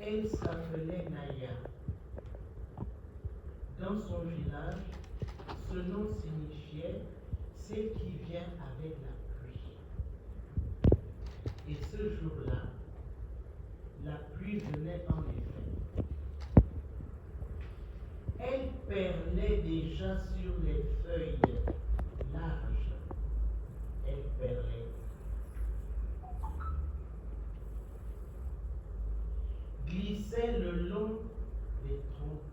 Elle s'appelait Naya. Dans son village, ce nom signifiait celle qui vient avec la pluie. Et ce jour-là, la pluie venait en effet. Elle perlait déjà sur les feuilles larges. Elle perlait. Glissait le long des troncs.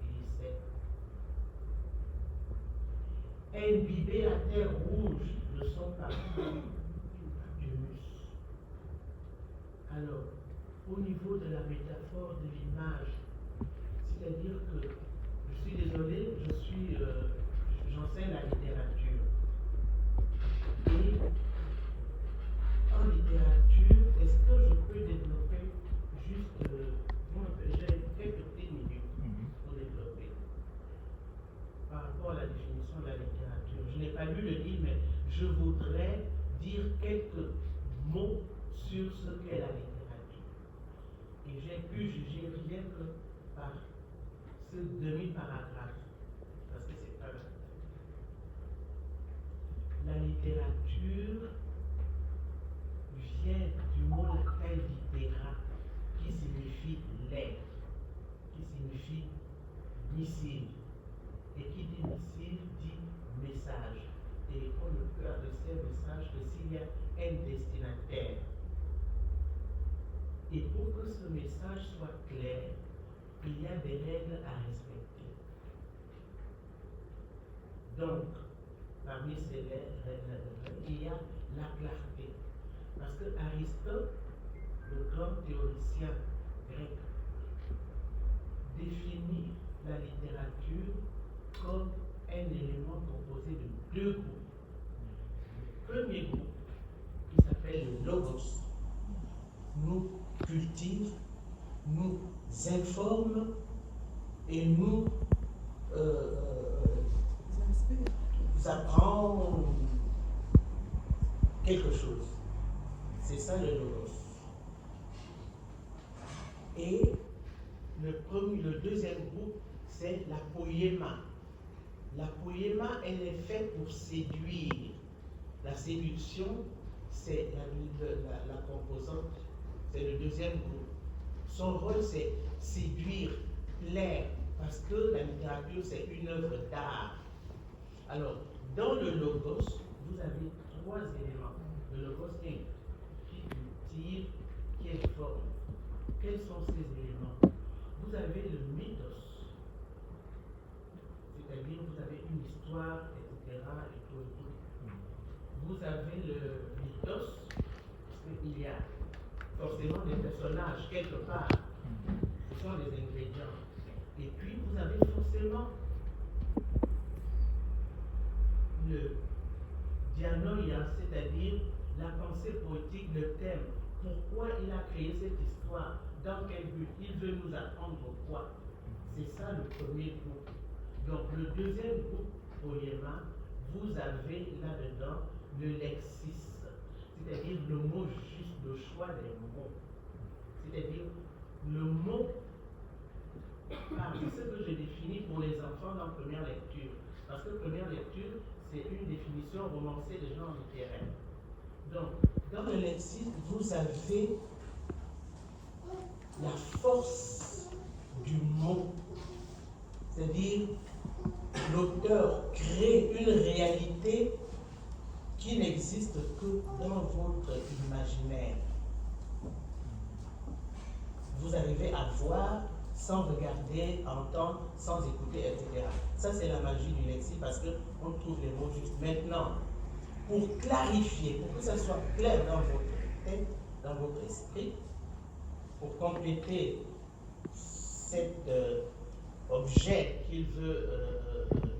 Glissait. Imbibait la terre rouge de son parfum d'humus. Alors, au niveau de la métaphore de l'image, c'est-à-dire que, je suis désolé, j'enseigne la littérature. Et en littérature, est-ce que je peux développer juste, j'ai quelques petites minutes pour développer par rapport à la définition de la littérature. Je n'ai pas lu le livre, mais je voudrais dire quelques mots sur ce qu'est la littérature. Et j'ai pu juger rien que par ce demi-paragraphe, parce que c'est pas la littérature vient du mot latin littéra, qui signifie lettre, qui signifie missile, et qui dit missile dit message. Et on ne peut adresser un message que s'il y a un destinataire. Et pour que ce message soit clair, il y a des règles à respecter. Donc, parmi ces règles, il y a la clarté. Parce que Aristote, le grand théoricien grec, définit la littérature comme un élément composé de deux groupes. Le premier groupe, qui s'appelle le logos, nous cultive, nous informe et nous apprend quelque chose. C'est ça le logos. Et le deuxième groupe, c'est la poéma. La poéma, elle est faite pour séduire. La séduction, c'est la composante, c'est le deuxième groupe. Son rôle, c'est séduire, plaire, parce que la littérature, c'est une œuvre d'art. Alors, dans le logos, vous avez trois éléments. Le logos est qui cultive, qui informe. Quels sont ces éléments? Vous avez le mythos, c'est-à-dire vous avez une histoire, etc. et tout. Vous avez le mythos, parce qu'il y a forcément des personnages quelque part. Ce sont les ingrédients. Et puis vous avez forcément le dianoia, c'est-à-dire la pensée poétique, le thème. Pourquoi il a créé cette histoire? Dans quel but? Il veut nous apprendre quoi? C'est ça le premier groupe. Donc le deuxième groupe, poéma, vous avez là-dedans le lexis, c'est-à-dire le mot juste, le choix des mots. C'est-à-dire le mot parmi ce que j'ai défini pour les enfants dans première lecture. Parce que première lecture, c'est une définition romancée de genre littéraire. Donc, dans le lexique, vous avez la force du mot. C'est-à-dire, l'auteur crée une réalité qui n'existe que dans votre imaginaire. Vous arrivez à voir sans regarder, entendre, sans écouter, etc. Ça, c'est la magie du lexique parce qu'on trouve les mots justes. Maintenant, pour clarifier, pour que ça soit clair dans votre tête, dans votre esprit, pour compléter cet objet qu'il veut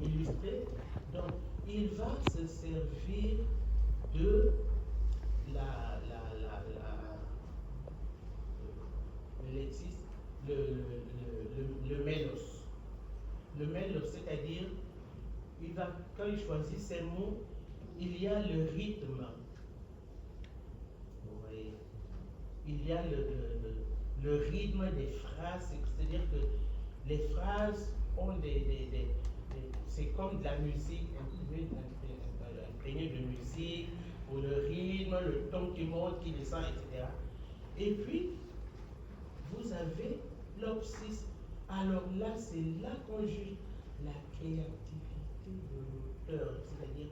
illustrer, donc il va se servir de le lexique, le mélos. Le mélos, c'est-à-dire, quand il choisit ces mots, il y a le rythme. Vous voyez, il y a le rythme des phrases, c'est-à-dire que les phrases ont c'est comme de la musique, imprégnée de musique, pour le rythme, le ton qui monte, qui descend, etc. Et puis, vous avez l'obsis. Alors là, c'est là qu'on juge la créativité de l'auteur. C'est-à-dire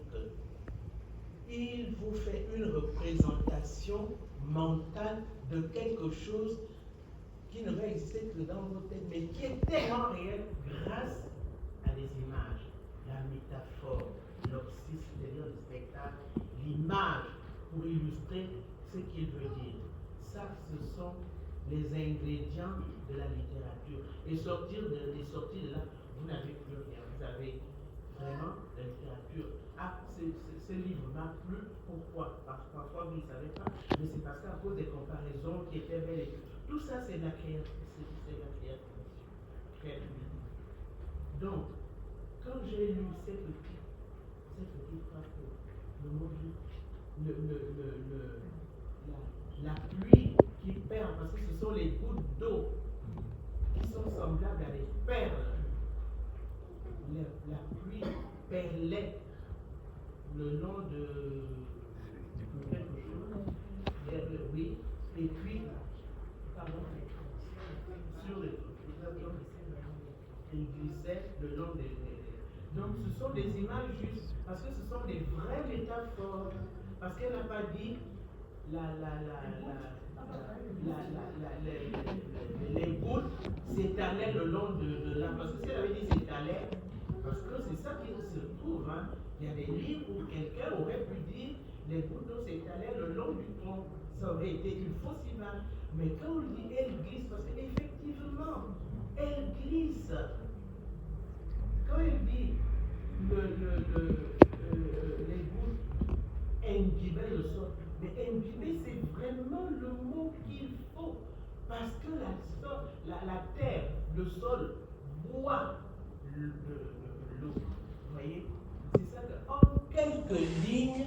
qu'il vous fait une représentation mentale de quelque chose qui ne va exister que dans votre tête, mais qui est tellement réel grâce à des images, la métaphore, l'obsis, c'est-à-dire le spectacle, l'image pour illustrer ce qu'il veut dire. Ça, ce sont les ingrédients de la littérature. Et sortir de là, vous n'avez plus rien. Vous avez vraiment la littérature. Ah, ce livre m'a plu. Pourquoi? Parce que parfois vous ne savez pas, mais c'est parce qu'à cause des comparaisons qui étaient belles et tout ça, c'est la créativité. Donc, quand j'ai lu cette petite phrase, le mot la pluie qui perd, parce que ce sont les gouttes d'eau qui sont semblables à des perles. La pluie perlait le long de quelque chose, oui, et puis, pardon, sur les il glissait le long des. Donc ce sont des images justes, parce que ce sont des vraies métaphores, parce qu'elle n'a pas dit les gouttes s'étalaient le long de la. Parce que si elle avait dit s'étalaient, parce que c'est ça qui se trouve, hein. Il y a des livres où quelqu'un aurait pu dire les gouttes d'eau s'étalaient le long du tronc. Ça aurait été une fausse image. Mais quand on dit elle glisse, parce qu'effectivement, elle glisse. Quand elle dit les gouttes imbibaient le sol, mais imbiber, c'est vraiment le mot qu'il faut. Parce que la terre, le sol, boit l'eau. Vous voyez? C'est ça que, en quelques lignes,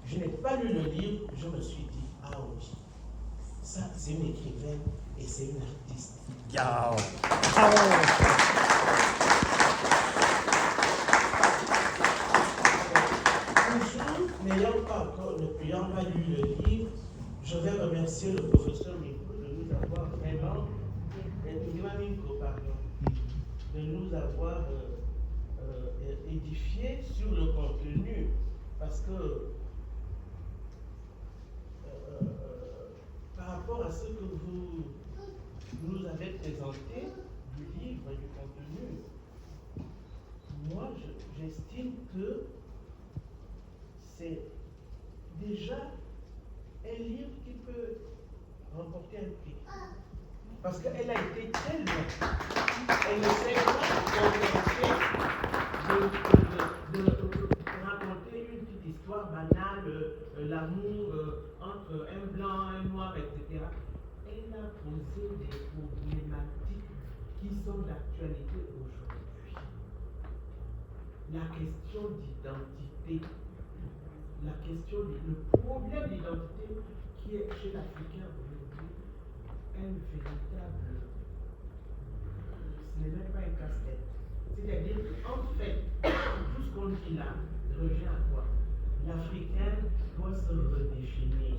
je n'ai pas lu le livre, je me suis dit, ah oui, ça c'est une écrivaine et c'est une artiste. Ciao. N'ayant pas lu le livre, je vais remercier le professeur Miko de nous avoir vraiment, de nous avoir édifié sur le contenu, parce que par rapport à ce que vous nous avez présenté du livre et du contenu, moi j'estime que c'est déjà un livre qui peut remporter un prix. Parce qu'elle a été très loin. Elle ne s'est pas contentée de raconter une petite histoire banale, l'amour entre un blanc, un noir, etc. Elle a posé des problématiques qui sont d'actualité aujourd'hui. La question d'identité. la question, le problème d'identité qui est chez l'Africain aujourd'hui, un véritable, ce n'est même pas un casse-tête. C'est-à-dire qu'en fait, tout ce qu'on dit là revient à quoi? L'Africain doit se redéfinir.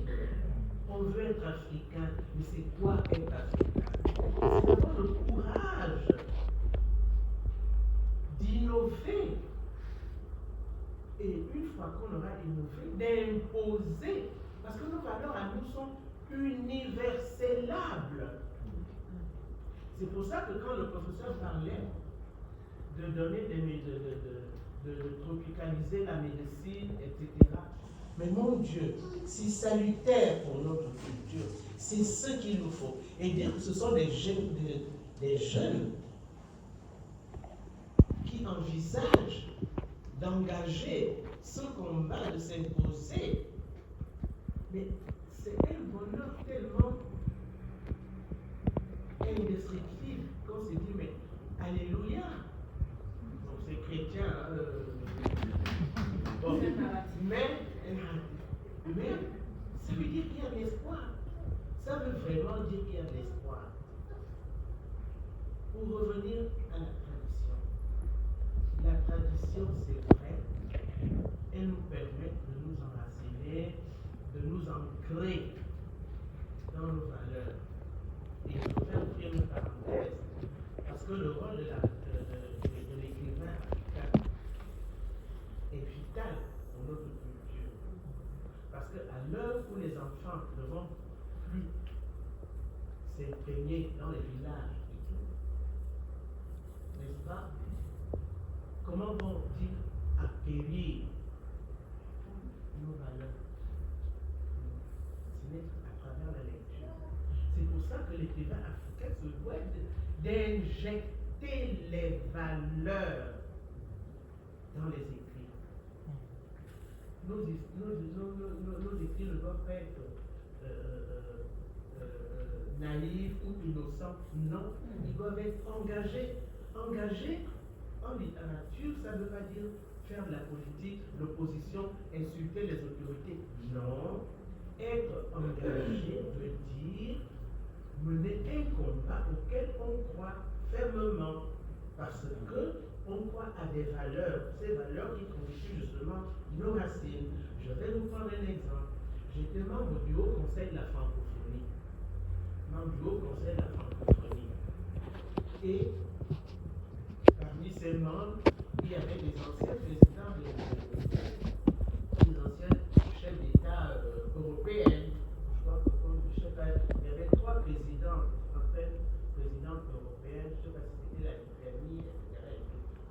On veut être africain, mais c'est quoi être africain? C'est avoir le courage d'innover. Et une fois qu'on aura innové, d'imposer. Parce que nos valeurs à nous sont universellables. C'est pour ça que quand le professeur parlait de donner de tropicaliser la médecine, etc. Mais mon Dieu, c'est salutaire pour notre culture. C'est ce qu'il nous faut. Et dire que ce sont des jeunes qui envisagent d'engager ce combat, de s'imposer. Mais c'est un bonheur tellement indescriptible qu'on se dit, mais alléluia. Donc c'est chrétien. Bon, mais ça veut dire qu'il y a de l'espoir. Ça veut vraiment dire qu'il y a de l'espoir. Pour revenir à la tradition. La tradition, c'est vrai, elle nous permet de nous enraciner, de nous ancrer dans nos valeurs. Et je vais ouvrir une parenthèse, parce que le rôle de l'écrivain africain est vital pour notre culture. Parce qu'à l'heure où les enfants ne vont plus s'imprégner dans les villages et tout, n'est-ce pas? Comment vont-ils acquérir nos valeurs? C'est à travers la lecture. C'est pour ça que l'écrivain africain se doit d'injecter les valeurs dans les écrits. Nos écrits ne doivent pas être naïfs ou innocents. Non, ils doivent être engagés. Engagés en littérature, ça ne veut pas dire faire de la politique, l'opposition, insulter les autorités. Non. Être engagé veut dire mener un combat auquel on croit fermement. Parce qu'on croit à des valeurs, ces valeurs qui constituent justement nos racines. Je vais vous prendre un exemple. J'étais membre du Haut Conseil de la francophonie. Membre du Haut Conseil de la francophonie. Et parmi ces membres, il y avait des anciens présidents, des anciens chefs d'État européens. Je sais pas, il y avait 3 présidents, en fait, présidentes européennes, je ne sais pas si c'était la Lituanie, etc.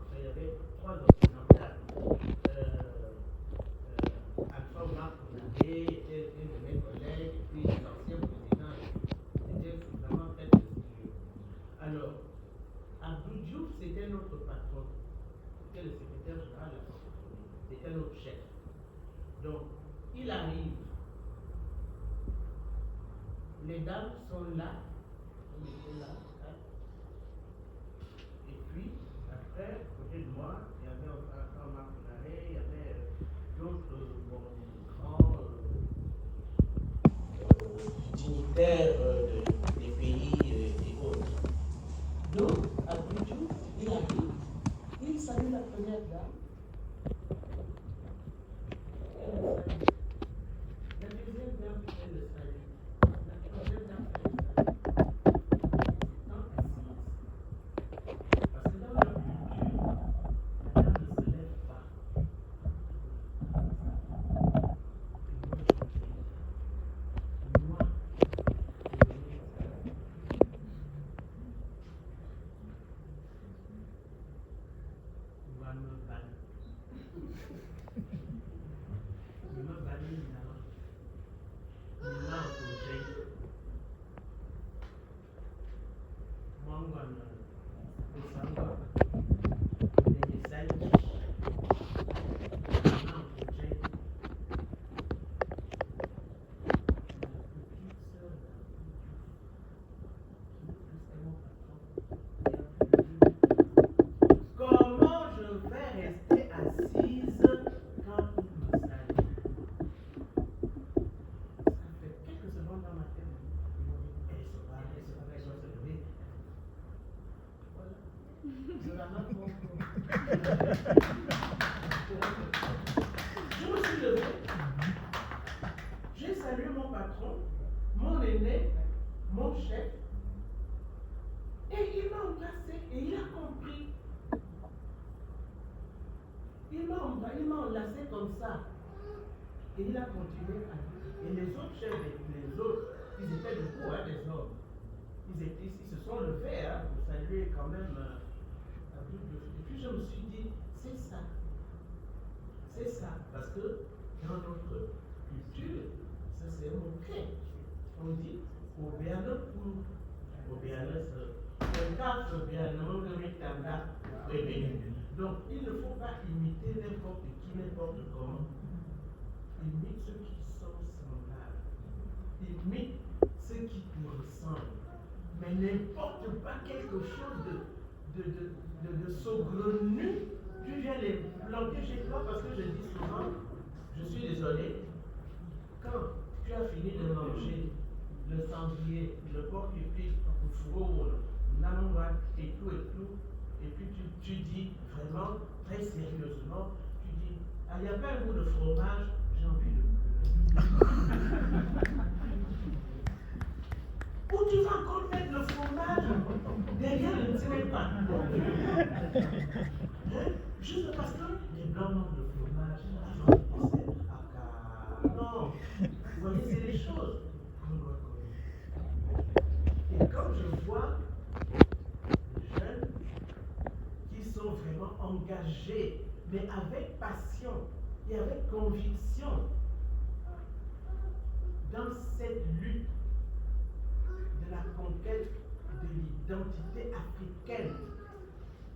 Enfin, il y avait 3 occidentales. Alpha Omar Konaré était un de mes collègues, et puis les anciens présidents étaient vraiment très prestigieux. Alors, Abdou Diouf, c'était notre patron, c'était le secrétaire général de la francophonie, c'était notre chef. Donc, il arrive, les dames sont là, on était là, hein. Et puis, après, à côté de moi, il y avait un Marc Naré, il y avait d'autres grands dignitaires des pays et autres. Donc, Abdou Diouf, il arrive, il salue la première dame. Elle le salue. La deuxième dame, elle le salue. La troisième dame, elle le salue. Dans assise. Parce que dans leur culture, la dame ne se lève pas. Moi, je me Savannah comprend. Je me suis levé, j'ai salué mon patron, mon aîné, mon chef, et il m'a embrassé et il a compris. Il m'a enlacé comme ça. Et il a continué à dire. Et les autres chefs, les autres, ils étaient debout, hein, les hommes. Ils se sont levés hein, pour saluer quand même Abdou Diouf. Et puis je me suis dit, c'est ça. C'est ça. Parce que dans notre culture, ça c'est un mot clé. On dit, au Béanon pour. Au Béanon, c'est donc il ne faut pas imiter n'importe qui, n'importe comment. Imite ceux qui sont semblables. Imite ceux qui te ressemblent. Mais n'importe pas quelque chose de saugrenu, tu viens les planter chez toi parce que je dis souvent, je suis désolé, quand tu as fini de manger le sanglier, le porc épic, le fourreau, l'amouane et tout, et puis tu dis vraiment, très sérieusement, tu dis, ah, il n'y a pas un goût de fromage, j'ai envie de Ou tu vas encore mettre le fromage derrière le pas. Juste parce que les blancs mangent le fromage, non, vous voyez, c'est les choses qu'on doit connaître. Et quand je vois les jeunes qui sont vraiment engagés, mais avec passion et avec conviction dans cette lutte de la conquête de l'identité africaine.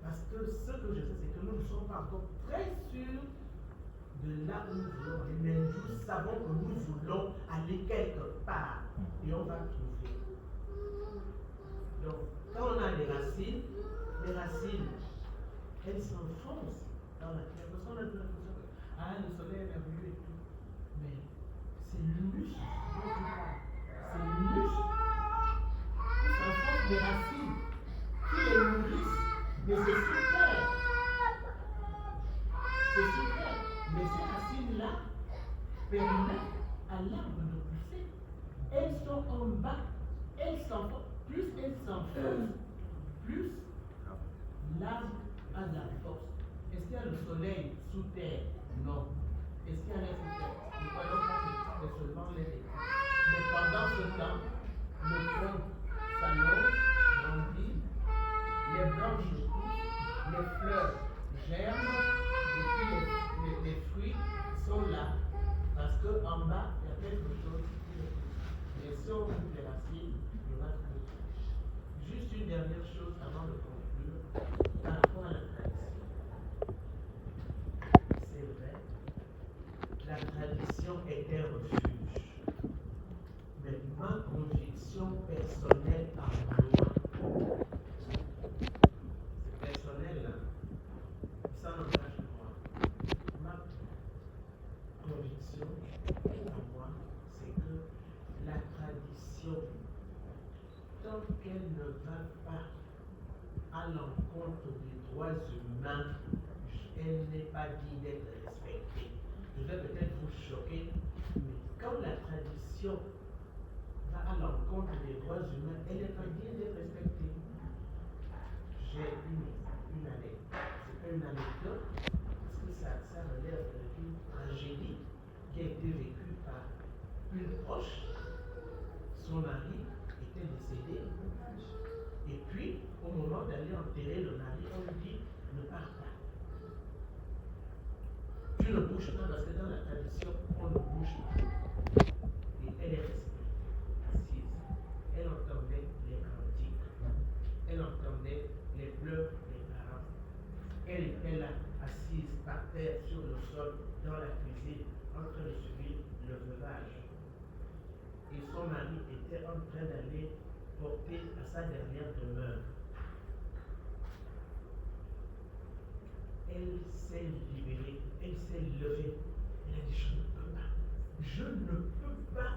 Parce que ce que je sais, c'est que nous ne sommes pas encore très sûrs de là où nous voulons aller, mais nous savons que nous voulons aller quelque part et on va trouver. Donc, quand on a les racines, elles s'enfoncent dans la terre. Parce qu'on a l'impression que le soleil est merveilleux et tout. Mais c'est le muscle dont tu parles. C'est le muscle qui s'enfonce les racines, qui les nourrissent. Mais c'est super. C'est super. Mais ces racines-là permettent à l'arbre de pousser. Elles sont en bas. Elles s'enfoncent. Plus elles s'enfoncent, plus l'arbre a de la force. Est-ce qu'il y a le soleil sous terre? Non. Est-ce qu'il y a l'air sous terre? Nous voyons pas que c'est seulement l'air. Mais pendant ce temps, le tronc s'allonge, grandit, les branches poussent, les fleurs germent, et puis les fruits sont là. Parce qu'en bas, il y a quelque chose qui le pousse. Mais si on coupe les racines, il y aura tout. Juste une dernière chose avant de conclure, par rapport à la tradition. C'est vrai, la tradition est un refuge. Mais ma conviction personnelle à moi, c'est personnel là, ça n'engage que moi. Ma conviction à moi, c'est que la tradition, tant qu'elle ne va pas à l'encontre des droits humains, elle n'est pas digne d'être respectée. Je vais peut-être vous choquer, mais quand la tradition va à l'encontre des droits humains, elle n'est pas digne d'être respectée. J'ai une anecdote, parce que ça relève d'une tragédie qui a été vécue par une proche. Son mari était décédé, et puis au moment d'aller enterrer le mari, on lui dit ne pars pas. Tu ne bouges pas parce que dans la tradition, on ne bouge pas. Et elle est restée assise. Elle entendait les cantiques. Elle entendait les pleurs des parents. Elle était là, assise par terre sur le sol, dans la cuisine, en train de subir le veuvage. Et son mari était en train d'aller porter à sa dernière demeure. Elle s'est libérée, elle s'est levée. Elle a dit, je ne peux pas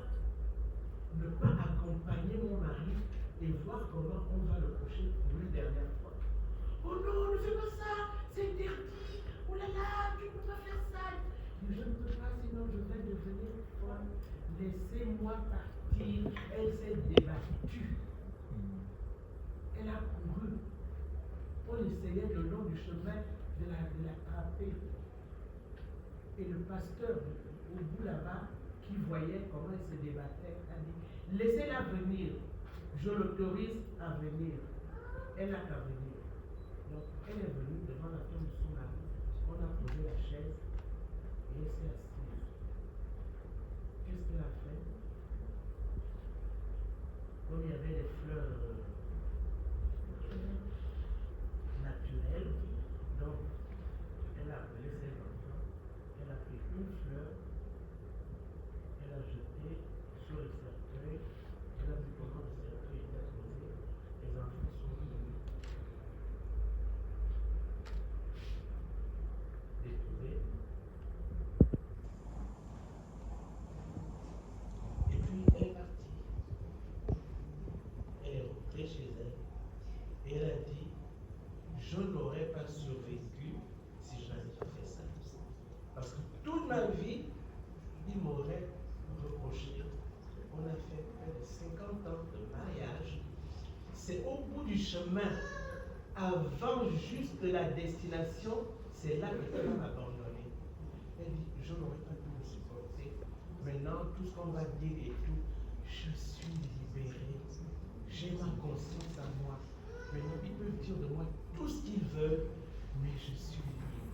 ne pas accompagner mon mari et voir comment on va le coucher pour une dernière fois. Oh non, ne fais pas ça, c'est interdit. Oh là là, tu ne peux pas faire ça. Je ne peux pas, sinon je vais devenir folle. Laissez-moi partir. Elle s'est débattue. Elle a couru. On essayait le long du chemin de l'attraper. Et le pasteur au bout là-bas, qui voyait comment elle se débattait, a dit, laissez-la venir. Je l'autorise à venir. Elle n'a qu'à venir. Donc, elle est venue devant la tombe de son mari. On a posé la chaise et elle s'est assise. Qu'est-ce qu'elle a fait? Comme il y avait des fleurs naturelles, donc elle a appelé ses enfants. Elle a pris une fleur, elle a jeté sur le cercueil. Elle a vu comment le cercueil était posé. Les enfants sont venus déposer. Et puis elle est partie. Elle est rentrée chez elle. Et elle a dit, je n'aurais pas survécu si je n'avais pas fait ça. Parce que toute ma vie, il m'aurait reproché. On a fait près de 50 ans de mariage. C'est au bout du chemin, avant juste la destination, c'est là qu'elle m'a abandonné. Elle dit, je n'aurais pas pu me supporter. Maintenant, tout ce qu'on va dire et tout, je suis libérée. J'ai ma conscience à moi. Maintenant, ils peuvent dire de moi tout ce qu'ils veulent, mais je suis libre.